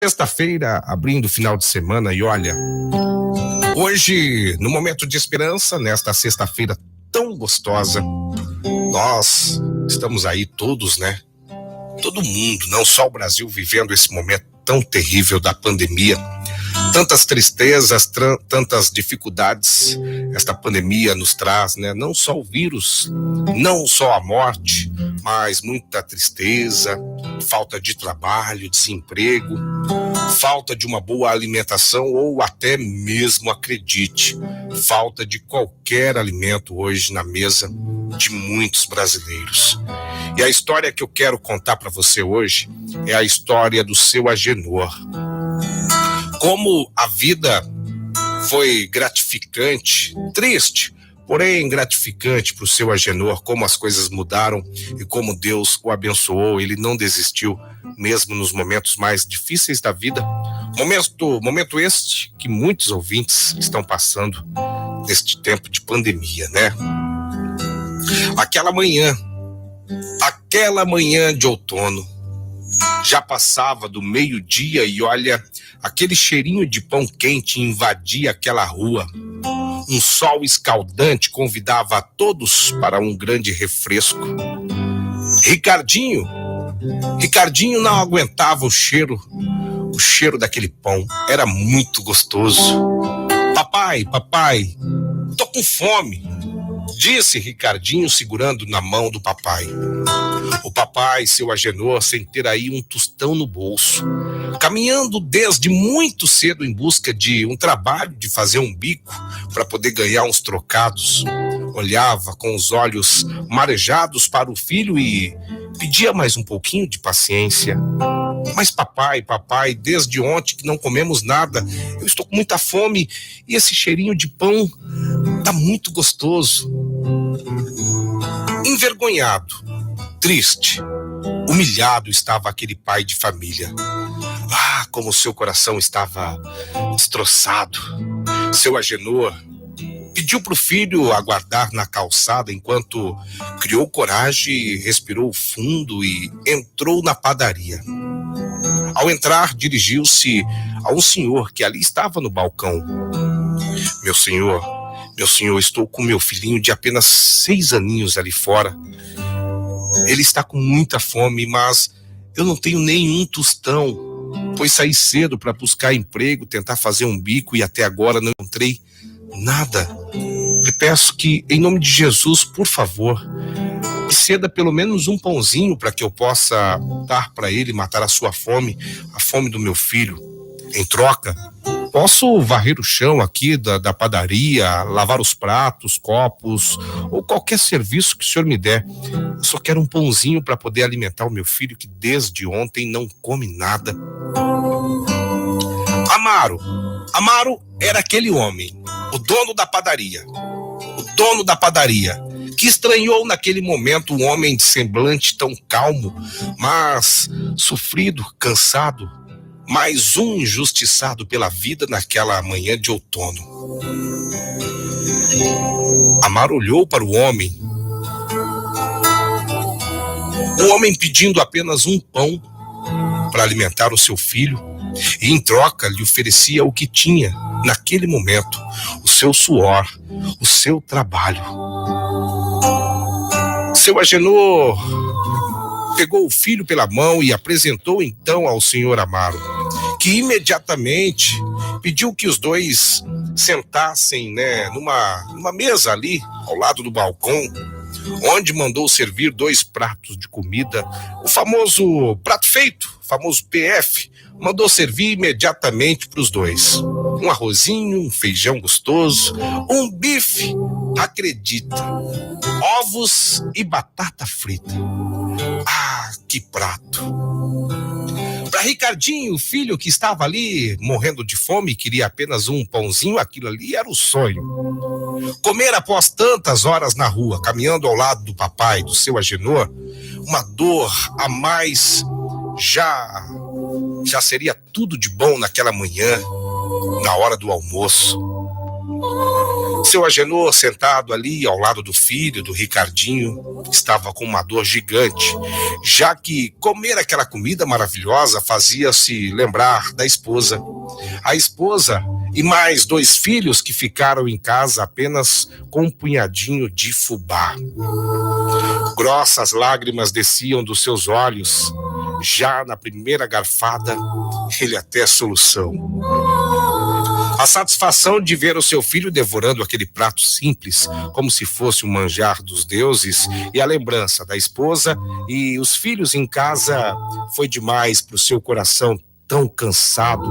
Sexta-feira, abrindo o final de semana, e olha, hoje, no momento de esperança, nesta sexta-feira tão gostosa, nós estamos aí todos, né? Todo mundo, não só o Brasil, vivendo esse momento tão terrível da pandemia. Tantas tristezas, tantas dificuldades esta pandemia nos traz, né? Não só o vírus, não só a morte, mas muita tristeza, falta de trabalho, desemprego, falta de uma boa alimentação ou até mesmo, acredite, falta de qualquer alimento hoje na mesa de muitos brasileiros. E a história que eu quero contar para você hoje é a história do seu Agenor. Como a vida foi gratificante, triste, porém gratificante para o seu Agenor, como as coisas mudaram e como Deus o abençoou. Ele não desistiu, mesmo nos momentos mais difíceis da vida. Momento este que muitos ouvintes estão passando neste tempo de pandemia, né? Aquela manhã de outono, já passava do meio-dia e olha, aquele cheirinho de pão quente invadia aquela rua. Um sol escaldante convidava a todos para um grande refresco. Ricardinho não aguentava o cheiro daquele pão. Era muito gostoso. Papai, tô com fome, disse Ricardinho segurando na mão do papai. O papai, seu Agenor, sem ter aí um tostão no bolso, caminhando desde muito cedo em busca de um trabalho, de fazer um bico para poder ganhar uns trocados, olhava com os olhos marejados para o filho e pedia mais um pouquinho de paciência. Mas papai, desde ontem que não comemos nada, eu estou com muita fome e esse cheirinho de pão tá muito gostoso. Envergonhado, triste, humilhado estava aquele pai de família. Ah, como seu coração estava destroçado. Seu Agenor pediu para o filho aguardar na calçada enquanto criou coragem, respirou fundo e entrou na padaria. Ao entrar, dirigiu-se a um senhor que ali estava no balcão. Meu senhor, estou com meu filhinho de apenas 6 aninhos ali fora. Ele está com muita fome, mas eu não tenho nenhum tostão, pois saí cedo para buscar emprego, tentar fazer um bico e até agora não encontrei nada. Lhe peço que, em nome de Jesus, por favor, me ceda pelo menos um pãozinho para que eu possa dar para ele, matar a sua fome, a fome do meu filho. Em troca, posso varrer o chão aqui da padaria, lavar os pratos, copos, ou qualquer serviço que o senhor me der. Eu só quero um pãozinho para poder alimentar o meu filho que desde ontem não come nada. Amaro era aquele homem, o dono da padaria, que estranhou naquele momento um homem de semblante tão calmo, mas sofrido, cansado, mais um injustiçado pela vida naquela manhã de outono. Amaro olhou para o homem pedindo apenas um pão para alimentar o seu filho, e em troca lhe oferecia o que tinha naquele momento, o seu suor, o seu trabalho. Seu Agenor pegou o filho pela mão e apresentou então ao senhor Amaro, que imediatamente pediu que os dois sentassem, né, numa mesa ali ao lado do balcão, onde mandou servir 2 pratos de comida, o famoso prato feito, o famoso PF, mandou servir imediatamente para os dois. Um arrozinho, um feijão gostoso, um bife, acredita, ovos e batata frita. Ah, que prato! Para Ricardinho, o filho que estava ali morrendo de fome e queria apenas um pãozinho, aquilo ali era o sonho. Comer após tantas horas na rua, caminhando ao lado do papai, do seu Agenor, uma dor a mais já seria tudo de bom naquela manhã, na hora do almoço. Seu Agenor, sentado ali ao lado do filho, do Ricardinho, estava com uma dor gigante, já que comer aquela comida maravilhosa fazia-se lembrar da esposa. A esposa e mais 2 filhos que ficaram em casa apenas com um punhadinho de fubá. Grossas lágrimas desciam dos seus olhos. Já na primeira garfada, ele até soluçou. A satisfação de ver o seu filho devorando aquele prato simples, como se fosse um manjar dos deuses, e a lembrança da esposa e os filhos em casa foi demais para o seu coração tão cansado.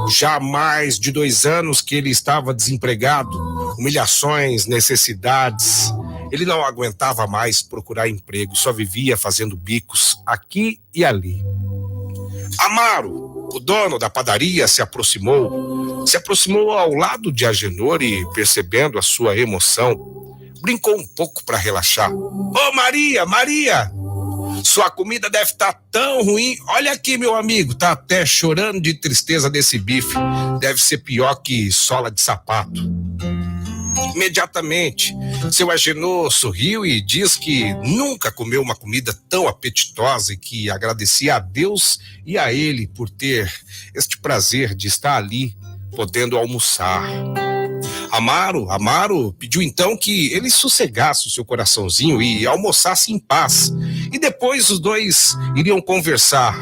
Já há mais de 2 anos que ele estava desempregado, humilhações, necessidades. Ele não aguentava mais procurar emprego, só vivia fazendo bicos aqui e ali. Amaro, o dono da padaria, se aproximou ao lado de Agenor e, percebendo a sua emoção, brincou um pouco para relaxar. Ô Maria, sua comida deve estar tão ruim. Olha aqui, meu amigo, tá até chorando de tristeza desse bife. Deve ser pior que sola de sapato. Imediatamente, seu Agenor sorriu e diz que nunca comeu uma comida tão apetitosa e que agradecia a Deus e a ele por ter este prazer de estar ali, podendo almoçar. Amaro pediu então que ele sossegasse o seu coraçãozinho e almoçasse em paz. E depois os dois iriam conversar.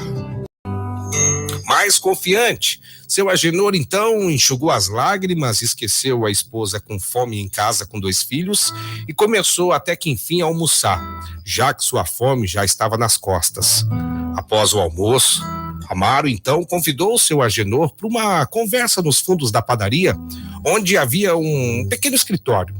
Mais confiante, seu Agenor então enxugou as lágrimas, esqueceu a esposa com fome em casa com 2 filhos e começou até que enfim a almoçar, já que sua fome já estava nas costas. Após o almoço, Amaro então convidou seu Agenor para uma conversa nos fundos da padaria, onde havia um pequeno escritório.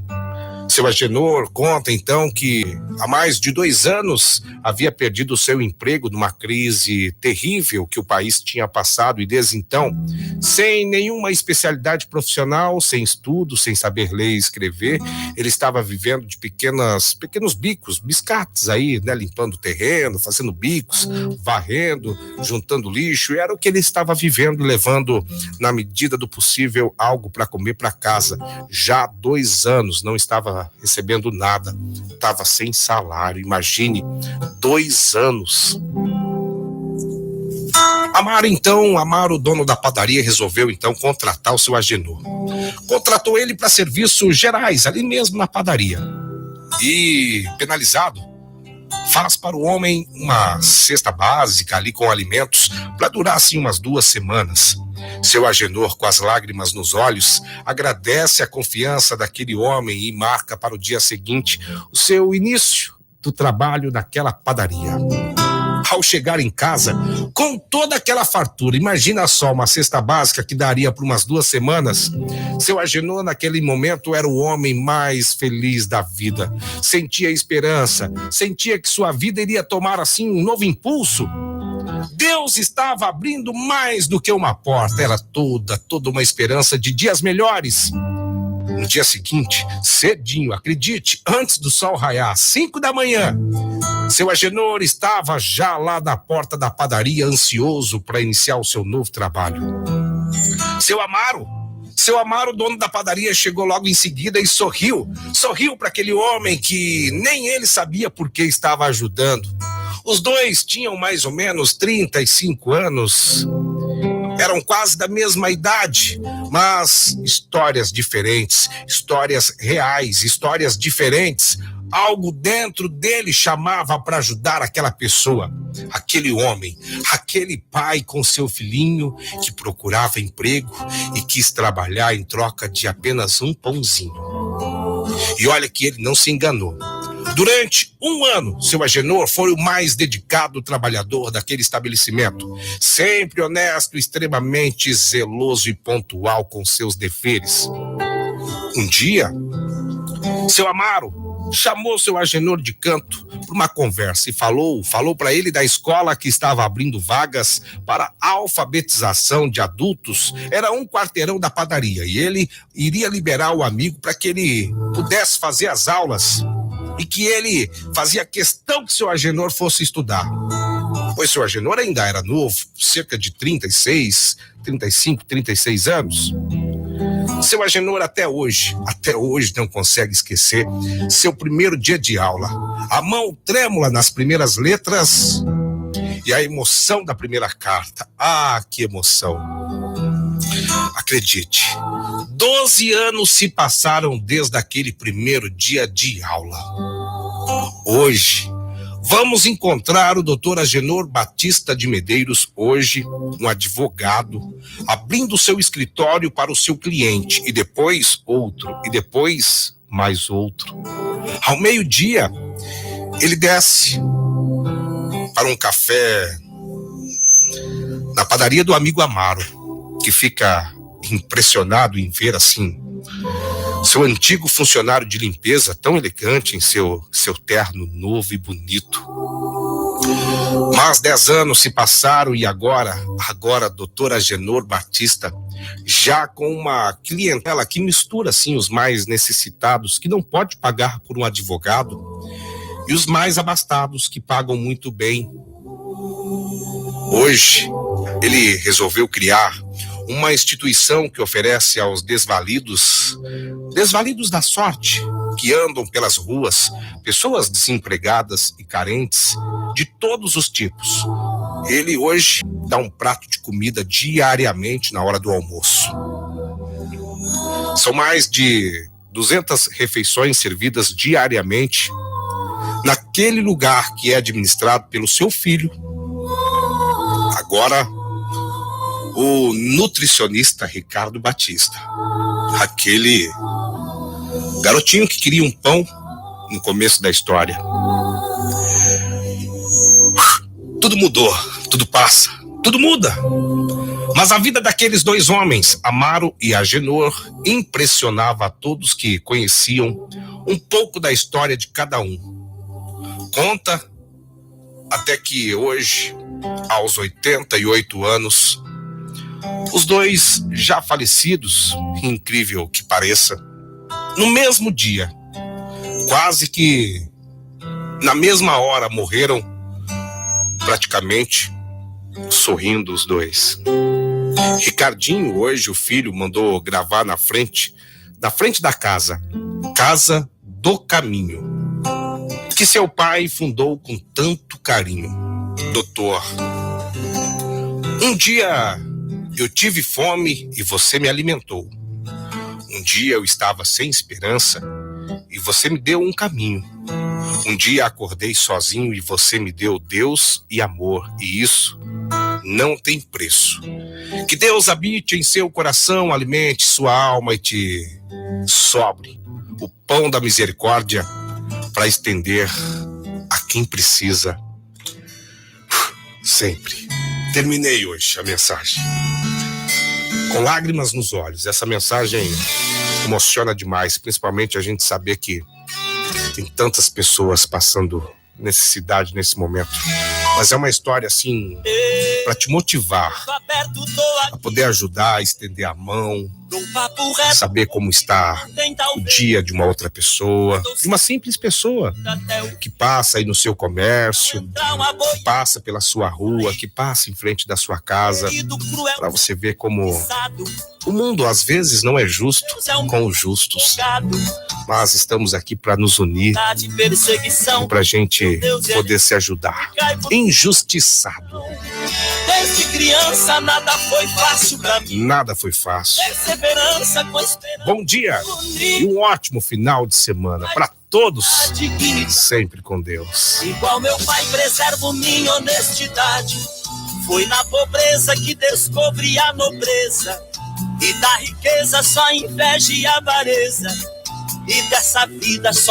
Seu Agenor conta então que há mais de 2 anos havia perdido o seu emprego numa crise terrível que o país tinha passado e desde então, sem nenhuma especialidade profissional, sem estudo, sem saber ler e escrever, ele estava vivendo de pequenos bicos, biscates aí, né, limpando o terreno, fazendo bicos, varrendo, juntando lixo, e era o que ele estava vivendo, levando na medida do possível algo para comer para casa. Já há 2 anos não estava recebendo nada, estava sem salário. Imagine, 2 anos. Amaro, dono da padaria, resolveu então contratar o seu Agenor. Contratou ele para serviços gerais, ali mesmo na padaria. E, penalizado, faz para o homem uma cesta básica ali com alimentos para durar assim umas 2 semanas. Seu Agenor, com as lágrimas nos olhos, agradece a confiança daquele homem e marca para o dia seguinte o seu início do trabalho naquela padaria. Ao chegar em casa, com toda aquela fartura, imagina só uma cesta básica que daria por umas 2 semanas, seu Agenor naquele momento era o homem mais feliz da vida. Sentia esperança, sentia que sua vida iria tomar assim um novo impulso. Deus estava abrindo mais do que uma porta, era toda uma esperança de dias melhores. No dia seguinte, cedinho, acredite, antes do sol raiar, 5 da manhã, seu Agenor estava já lá na porta da padaria, ansioso para iniciar o seu novo trabalho. Seu Amaro, dono da padaria, chegou logo em seguida e sorriu para aquele homem que nem ele sabia por que estava ajudando. Os dois tinham mais ou menos 35 anos, eram quase da mesma idade, mas histórias diferentes, histórias reais, histórias diferentes. Algo dentro dele chamava para ajudar aquela pessoa, aquele homem, aquele pai com seu filhinho que procurava emprego e quis trabalhar em troca de apenas um pãozinho. E olha que ele não se enganou. Durante 1 ano, seu Agenor foi o mais dedicado trabalhador daquele estabelecimento, sempre honesto, extremamente zeloso e pontual com seus deveres. Um dia, seu Amaro chamou seu Agenor de canto para uma conversa e falou para ele da escola que estava abrindo vagas para alfabetização de adultos. Era um quarteirão da padaria e ele iria liberar o amigo para que ele pudesse fazer as aulas e que ele fazia questão que seu Agenor fosse estudar. Pois seu Agenor ainda era novo, cerca de 35, 36 anos. Seu Agenor até hoje não consegue esquecer seu primeiro dia de aula. A mão trêmula nas primeiras letras e a emoção da primeira carta. Ah, que emoção! Acredite, 12 anos se passaram desde aquele primeiro dia de aula. Hoje, vamos encontrar o Dr. Agenor Batista de Medeiros, hoje um advogado, abrindo seu escritório para o seu cliente, e depois outro, e depois mais outro. Ao meio-dia, ele desce para um café na padaria do amigo Amaro, que fica impressionado em ver assim seu antigo funcionário de limpeza tão elegante em seu terno novo e bonito. Mas 10 anos se passaram e agora Dr. Agenor Batista, já com uma clientela que mistura assim os mais necessitados, que não pode pagar por um advogado, e os mais abastados, que pagam muito bem. Hoje, ele resolveu criar uma instituição que oferece aos desvalidos da sorte, que andam pelas ruas, pessoas desempregadas e carentes de todos os tipos. Ele hoje dá um prato de comida diariamente na hora do almoço. São mais de 200 refeições servidas diariamente naquele lugar que é administrado pelo seu filho. Agora, o nutricionista Ricardo Batista, aquele garotinho que queria um pão no começo da história. Tudo mudou, tudo passa, tudo muda. Mas a vida daqueles dois homens, Amaro e Agenor, impressionava a todos que conheciam um pouco da história de cada um. Conta até que hoje, aos 88 anos, os dois já falecidos, incrível que pareça, no mesmo dia, quase que na mesma hora, morreram praticamente sorrindo os dois. Ricardinho, hoje o filho, mandou gravar na frente da casa do Caminho, que seu pai fundou com tanto carinho. Doutor, um dia eu tive fome e você me alimentou. Um dia eu estava sem esperança e você me deu um caminho. Um dia acordei sozinho e você me deu Deus e amor, e isso não tem preço. Que Deus habite em seu coração, alimente sua alma e te sobre o pão da misericórdia para estender a quem precisa. Sempre. Terminei hoje a mensagem com lágrimas nos olhos. Essa mensagem emociona demais, principalmente a gente saber que tem tantas pessoas passando necessidade nesse momento. Mas é uma história assim para te motivar, a poder ajudar, estender a mão, saber como está o dia de uma outra pessoa, de uma simples pessoa que passa aí no seu comércio, que passa pela sua rua, que passa em frente da sua casa, para você ver como o mundo às vezes não é justo com os justos, mas estamos aqui para nos unir, para a gente poder se ajudar. Injustiçado. Desde criança nada foi fácil pra mim. Nada foi fácil. Perseverança com esperança. Bom dia e um ótimo final de semana para todos. Sempre com Deus. Igual meu pai, preservo minha honestidade. Foi na pobreza que descobri a nobreza. E da riqueza só inveja e avareza. E dessa vida só